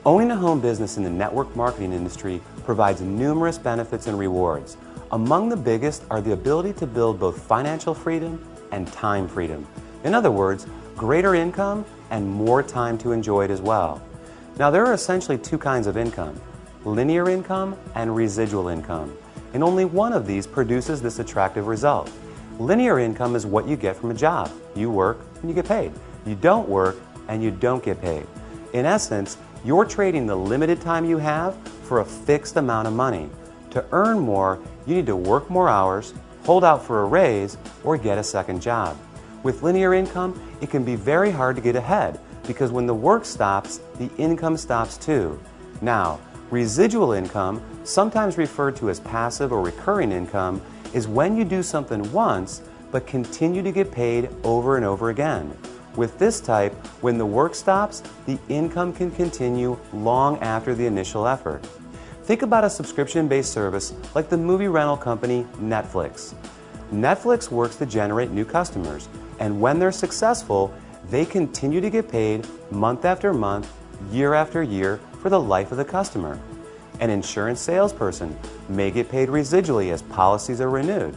Owning a home business in the network marketing industry provides numerous benefits and rewards. Among the biggest are the ability to build both financial freedom and time freedom. In other words, greater income and more time to enjoy it as well. Now, there are essentially two kinds of income: linear income and residual income. And only one of these produces this attractive result. Linear income is what you get from a job. You work and you get paid. You don't work and you don't get paid. In essence, you're trading the limited time you have for a fixed amount of money. To earn more, you need to work more hours, hold out for a raise, or get a second job. With linear income, it can be very hard to get ahead because when the work stops, the income stops too. Now, residual income, sometimes referred to as passive or recurring income, is when you do something once but continue to get paid over and over again. With this type, when the work stops, the income can continue long after the initial effort. Think about a subscription-based service like the movie rental company Netflix. Netflix works to generate new customers, and when they're successful, they continue to get paid month after month, year after year for the life of the customer. An insurance salesperson may get paid residually as policies are renewed.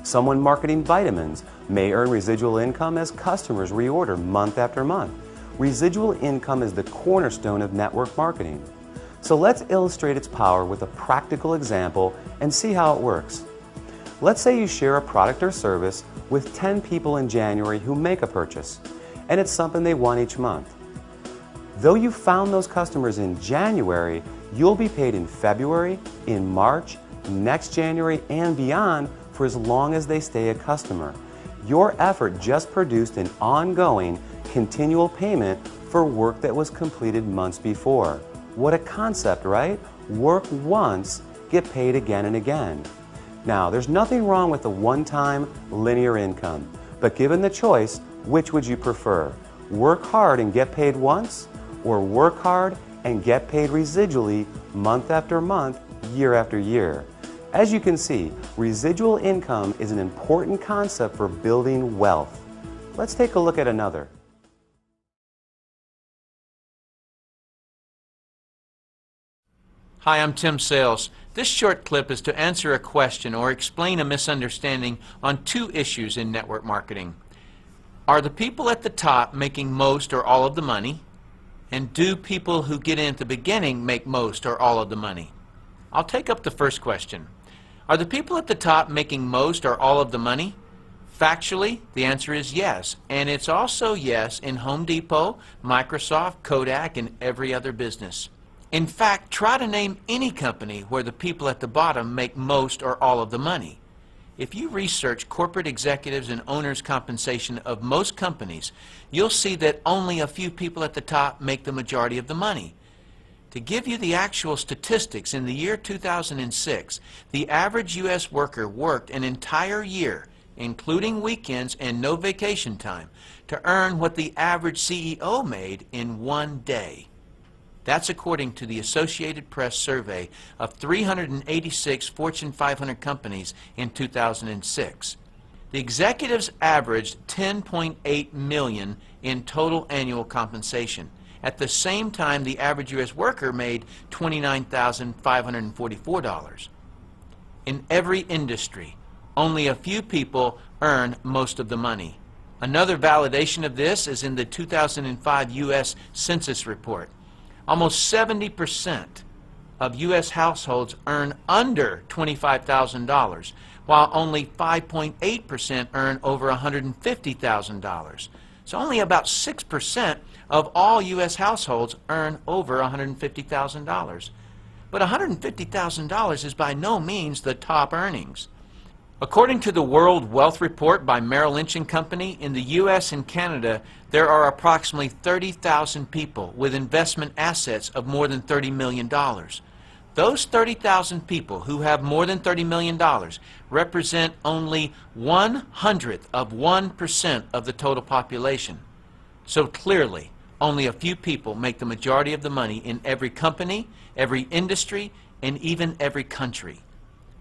Someone marketing vitamins may earn residual income as customers reorder month after month. Residual income is the cornerstone of network marketing. So let's illustrate its power with a practical example and see how it works. Let's say you share a product or service with 10 people in January who make a purchase, and it's something they want each month. Though you found those customers in January, you'll be paid in February, in March, next January, and beyond for as long as they stay a customer. Your effort just produced an ongoing, continual payment for work that was completed months before. What a concept, right? Work once, get paid again and again. Now, there's nothing wrong with the one-time linear income, but given the choice, which would you prefer? Work hard and get paid once, or work hard and get paid residually month after month, year after year? As you can see, residual income is an important concept for building wealth. Let's take a look at another. Hi, I'm Tim Sales. This short clip is to answer a question or explain a misunderstanding on two issues in network marketing. Are the people at the top making most or all of the money? And do people who get in at the beginning make most or all of the money? I'll take up the first question. Are the people at the top making most or all of the money? Factually, the answer is yes, and it's also yes in Home Depot, Microsoft, Kodak, and every other business. In fact, try to name any company where the people at the bottom make most or all of the money. If you research corporate executives and owners' compensation of most companies, you'll see that only a few people at the top make the majority of the money. To give you the actual statistics, in the year 2006, the average U.S. worker worked an entire year, including weekends and no vacation time, to earn what the average CEO made in one day. That's according to the Associated Press survey of 386 Fortune 500 companies in 2006. The executives averaged $10.8 million in total annual compensation. At the same time, the average U.S. worker made $29,544. In every industry, only a few people earn most of the money. Another validation of this is in the 2005 U.S. Census report. Almost 70% of U.S. households earn under $25,000, while only 5.8% earn over $150,000. So only about 6% of all U.S. households earn over $150,000. But $150,000 is by no means the top earnings. According to the World Wealth Report by Merrill Lynch and Company, in the U.S. and Canada, there are approximately 30,000 people with investment assets of more than $30 million. Those 30,000 people who have more than $30 million represent only 1/100% of the total population. So clearly, only a few people make the majority of the money in every company, every industry, and even every country.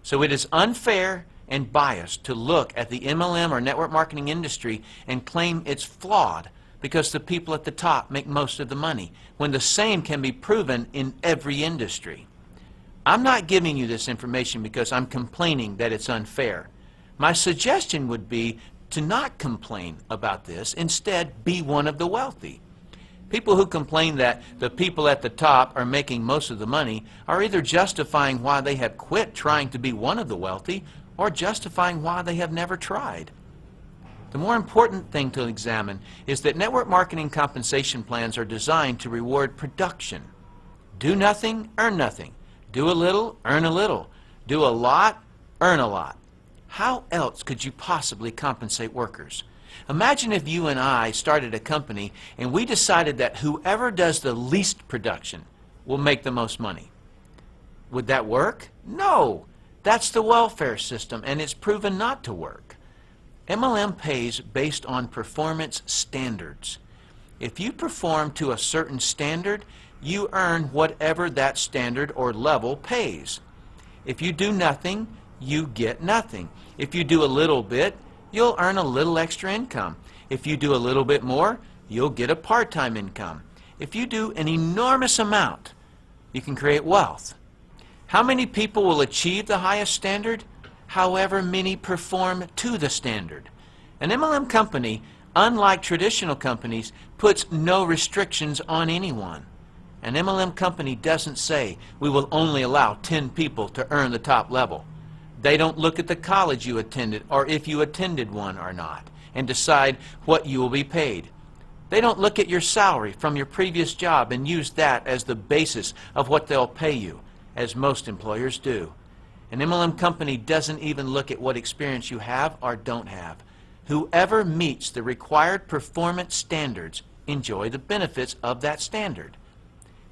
So it is unfair and biased to look at the MLM or network marketing industry and claim it's flawed because the people at the top make most of the money, when the same can be proven in every industry. I'm not giving you this information because I'm complaining that it's unfair. My suggestion would be to not complain about this. Instead, be one of the wealthy. People who complain that the people at the top are making most of the money are either justifying why they have quit trying to be one of the wealthy or justifying why they have never tried. The more important thing to examine is that network marketing compensation plans are designed to reward production. Do nothing, earn nothing. Do a little, earn a little. Do a lot, earn a lot. How else could you possibly compensate workers? Imagine if you and I started a company and we decided that whoever does the least production will make the most money. Would that work? No. That's the welfare system, and it's proven not to work. MLM pays based on performance standards. If you perform to a certain standard, you earn whatever that standard or level pays. If you do nothing, you get nothing. If you do a little bit, you'll earn a little extra income. If you do a little bit more, you'll get a part-time income. If you do an enormous amount, you can create wealth. How many people will achieve the highest standard? However many perform to the standard. An MLM company, unlike traditional companies, puts no restrictions on anyone. An MLM company doesn't say, we will only allow 10 people to earn the top level. They don't look at the college you attended or if you attended one or not and decide what you will be paid. They don't look at your salary from your previous job and use that as the basis of what they'll pay you, as most employers do. An MLM company doesn't even look at what experience you have or don't have. Whoever meets the required performance standards enjoy the benefits of that standard.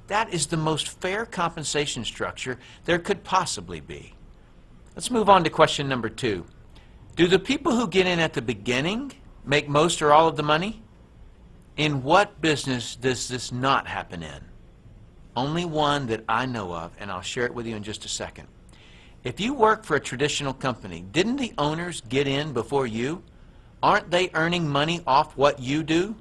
That is the most fair compensation structure there could possibly be. Let's move on to question number 2. Do the people who get in at the beginning make most or all of the money? In what business does this not happen in? Only one that I know of, and I'll share it with you in just a second. If you work for a traditional company, didn't the owners get in before you? Aren't they earning money off what you do?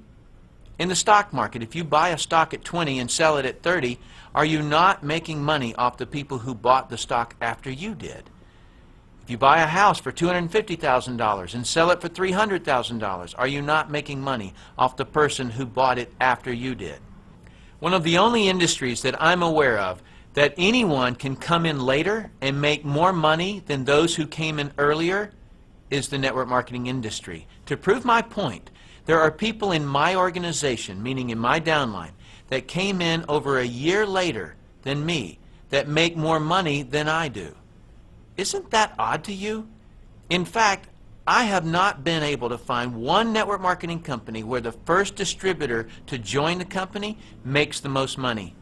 In the stock market, if you buy a stock at 20 and sell it at 30, are you not making money off the people who bought the stock after you did? If you buy a house for $250,000 and sell it for $300,000, are you not making money off the person who bought it after you did? One of the only industries that I'm aware of that anyone can come in later and make more money than those who came in earlier is the network marketing industry. To prove my point, there are people in my organization, meaning in my downline, that came in over a year later than me that make more money than I do. Isn't that odd to you? In fact, I have not been able to find one network marketing company where the first distributor to join the company makes the most money.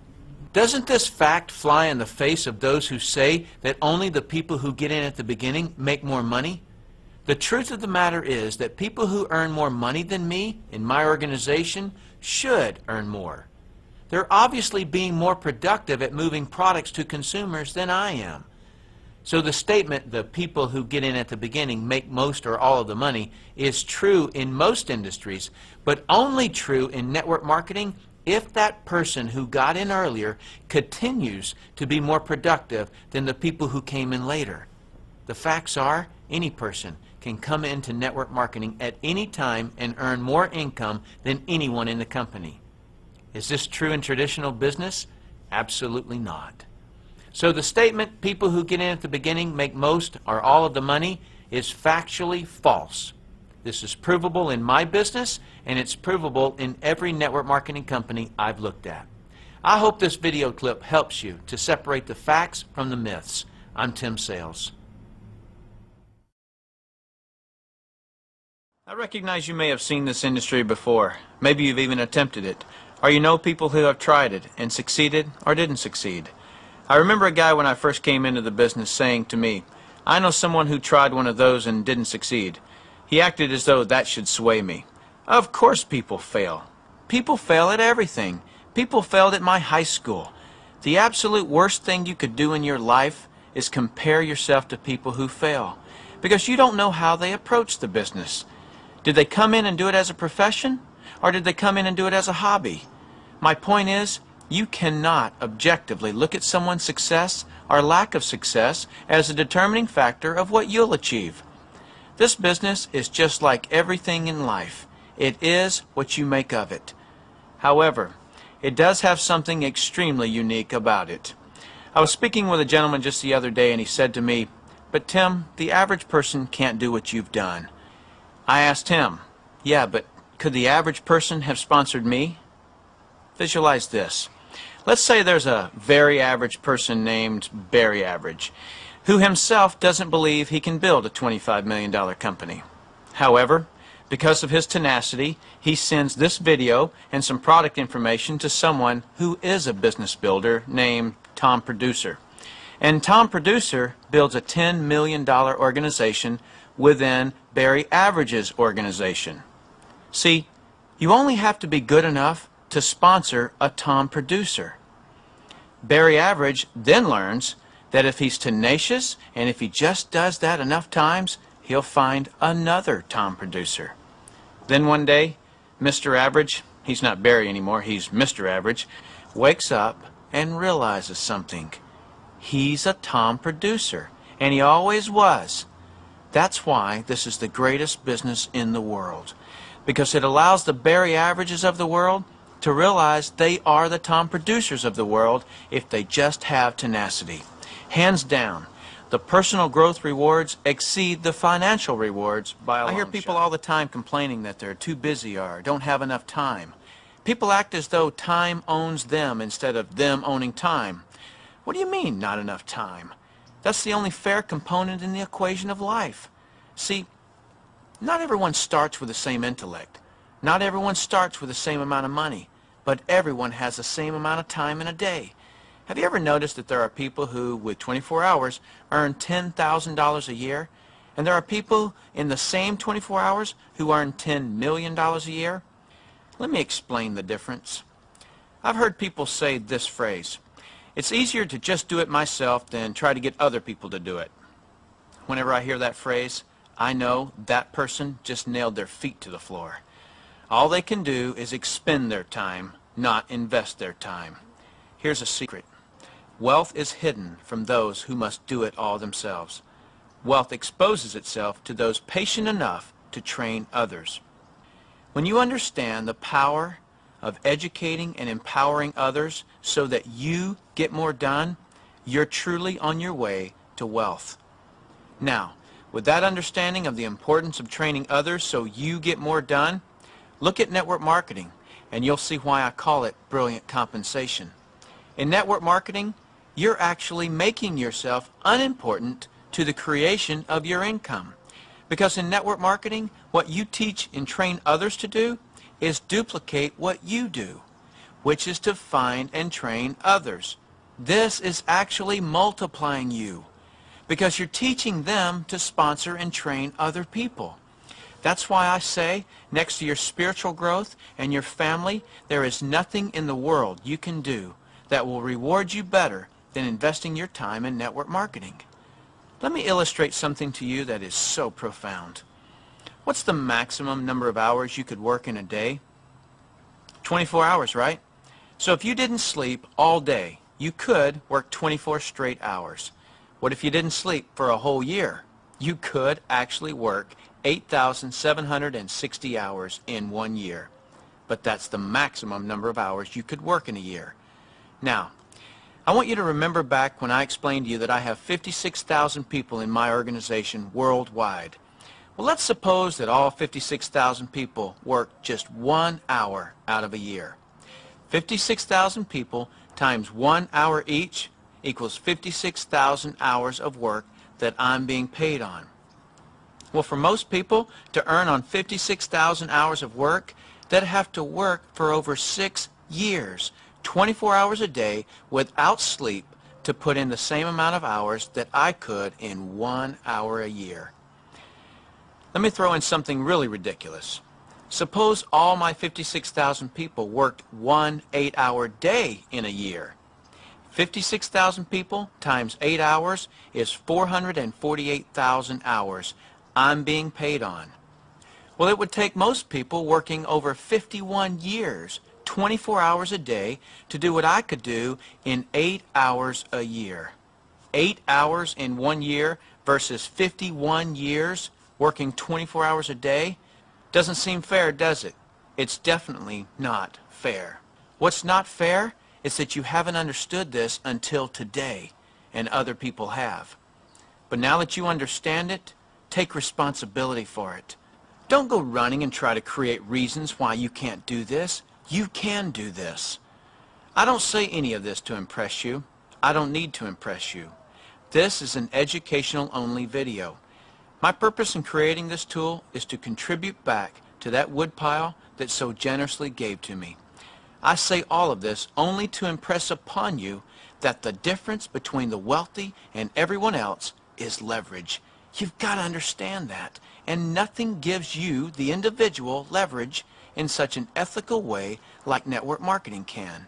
Doesn't this fact fly in the face of those who say that only the people who get in at the beginning make more money? The truth of the matter is that people who earn more money than me in my organization should earn more. They're obviously being more productive at moving products to consumers than I am. So the statement, the people who get in at the beginning make most or all of the money, is true in most industries, but only true in network marketing if that person who got in earlier continues to be more productive than the people who came in later. The facts are, any person can come into network marketing at any time and earn more income than anyone in the company. Is this true in traditional business? Absolutely not. So the statement, people who get in at the beginning make most or all of the money, is factually false. This is provable in my business, and it's provable in every network marketing company I've looked at. I hope this video clip helps you to separate the facts from the myths. I'm Tim Sales. I recognize you may have seen this industry before. Maybe you've even attempted it. Or you know people who have tried it and succeeded or didn't succeed. I remember a guy when I first came into the business saying to me, I know someone who tried one of those and didn't succeed. He acted as though that should sway me. Of course people fail. People fail at everything. People failed at my high school. The absolute worst thing you could do in your life is compare yourself to people who fail, because you don't know how they approach the business. Did they come in and do it as a profession? Or did they come in and do it as a hobby? My point is, you cannot objectively look at someone's success or lack of success as a determining factor of what you'll achieve. This business is just like everything in life. It is what you make of it. However, it does have something extremely unique about it. I was speaking with a gentleman just the other day and he said to me, "But Tim, the average person can't do what you've done." I asked him, "Yeah, but could the average person have sponsored me?" Visualize this. Let's say there's a very average person named Barry Average, who himself doesn't believe he can build a $25 million company. However, because of his tenacity, he sends this video and some product information to someone who is a business builder named Tom Producer. And Tom Producer builds a $10 million organization within Barry Average's organization. See, you only have to be good enough to sponsor a Tom Producer. Barry Average then learns that if he's tenacious and if he just does that enough times, he'll find another Tom Producer. Then one day, Mr. Average, he's not Barry anymore, he's Mr. Average, wakes up and realizes something. He's a Tom Producer, and he always was. That's why this is the greatest business in the world, because it allows the Barry Averages of the world to realize they are the Tom Producers of the world if they just have tenacity. Hands down, the personal growth rewards exceed the financial rewards by a long shot. I hear people all the time complaining that they're too busy or don't have enough time. People act as though time owns them instead of them owning time. What do you mean, not enough time? That's the only fair component in the equation of life. See, not everyone starts with the same intellect. Not everyone starts with the same amount of money. But everyone has the same amount of time in a day. Have you ever noticed that there are people who, with 24 hours, earn $10,000 a year? And there are people in the same 24 hours who earn $10 million a year? Let me explain the difference. I've heard people say this phrase, "It's easier to just do it myself than try to get other people to do it." Whenever I hear that phrase, I know that person just nailed their feet to the floor. All they can do is expend their time, not invest their time. Here's a secret. Wealth is hidden from those who must do it all themselves. Wealth exposes itself to those patient enough to train others. When you understand the power of educating and empowering others so that you get more done, you're truly on your way to wealth. Now, with that understanding of the importance of training others so you get more done, look at network marketing, and you'll see why I call it brilliant compensation. In network marketing, you're actually making yourself unimportant to the creation of your income. Because in network marketing, what you teach and train others to do is duplicate what you do, which is to find and train others. This is actually multiplying you, because you're teaching them to sponsor and train other people. That's why I say, next to your spiritual growth and your family, there is nothing in the world you can do that will reward you better than investing your time in network marketing. Let me illustrate something to you that is so profound. What's the maximum number of hours you could work in a day? 24 hours, right? So if you didn't sleep all day, you could work 24 straight hours. What if you didn't sleep for a whole year? You could actually work 8,760 hours in 1 year. But that's the maximum number of hours you could work in a year. Now, I want you to remember back when I explained to you that I have 56,000 people in my organization worldwide. Well, let's suppose that all 56,000 people work just 1 hour out of a year. 56,000 people times 1 hour each equals 56,000 hours of work that I'm being paid on. Well, for most people to earn on 56,000 hours of work, they'd have to work for over 6 years, 24 hours a day without sleep to put in the same amount of hours that I could in 1 hour a year. Let me throw in something really ridiculous. Suppose all my 56,000 people worked 1 8-hour day in a year. 56,000 people times 8 hours is 448,000 hours I'm being paid on. Well, it would take most people working over 51 years, 24 hours a day, to do what I could do in 8 hours a year. 8 hours in 1 year versus 51 years working 24 hours a day? Doesn't seem fair, does it? It's definitely not fair. What's not fair is that you haven't understood this until today, and other people have. But now that you understand it, take responsibility for it. Don't go running and try to create reasons why you can't do this. You can do this. I don't say any of this to impress you. I don't need to impress you. This is an educational-only video. My purpose in creating this tool is to contribute back to that woodpile that so generously gave to me. I say all of this only to impress upon you that the difference between the wealthy and everyone else is leverage. You've got to understand that. And nothing gives you, the individual, leverage in such an ethical way like network marketing can.